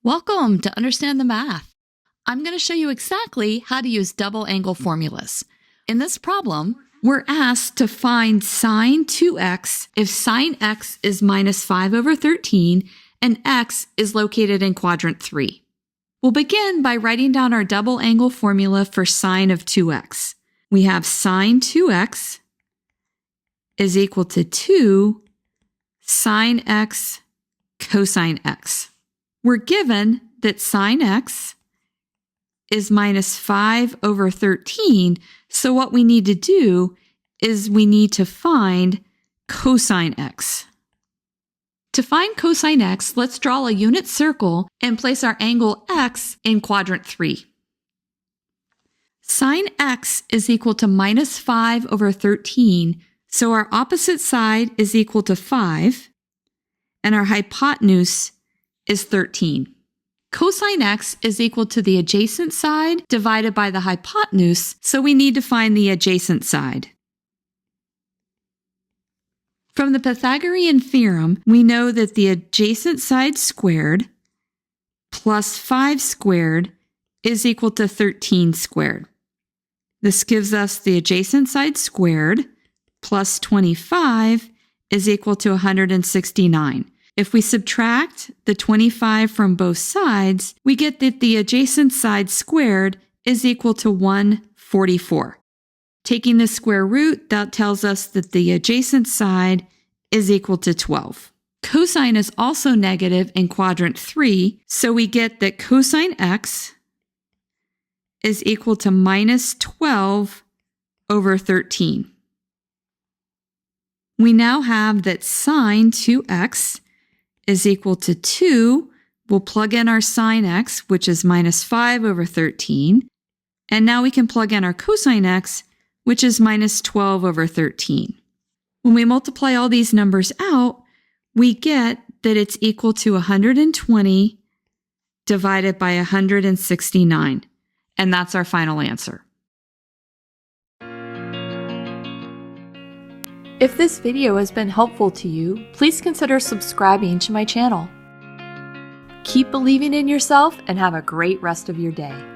Welcome to Understand the Math. I'm going to show you exactly how to use double angle formulas. In this problem, we're asked to find sine 2x if sine x is minus 5 over 13 and x is located in quadrant 3. We'll begin by writing down our double angle formula for sine of 2x. We have sine 2x is equal to 2 sine x cosine x. We're given that sine x is minus 5 over 13, so what we need to do is we need to find cosine x. To find cosine x, let's draw a unit circle and place our angle x in quadrant 3. Sine x is equal to minus 5 over 13, so our opposite side is equal to 5, and our hypotenuse is 13. Cosine x is equal to the adjacent side divided by the hypotenuse, so we need to find the adjacent side. From the Pythagorean theorem, we know that the adjacent side squared plus 5 squared is equal to 13 squared. This gives us the adjacent side squared plus 25 is equal to 169. If we subtract the 25 from both sides, we get that the adjacent side squared is equal to 144. Taking the square root, that tells us that the adjacent side is equal to 12. Cosine is also negative in quadrant 3, so we get that cosine x is equal to minus 12 over 13. We now have that sine 2x is equal to 2. We'll plug in our sine x, which is minus 5 over 13. And now we can plug in our cosine x, which is minus 12 over 13. When we multiply all these numbers out, we get that it's equal to 120 divided by 169. And that's our final answer. If this video has been helpful to you, please consider subscribing to my channel. Keep believing in yourself and have a great rest of your day.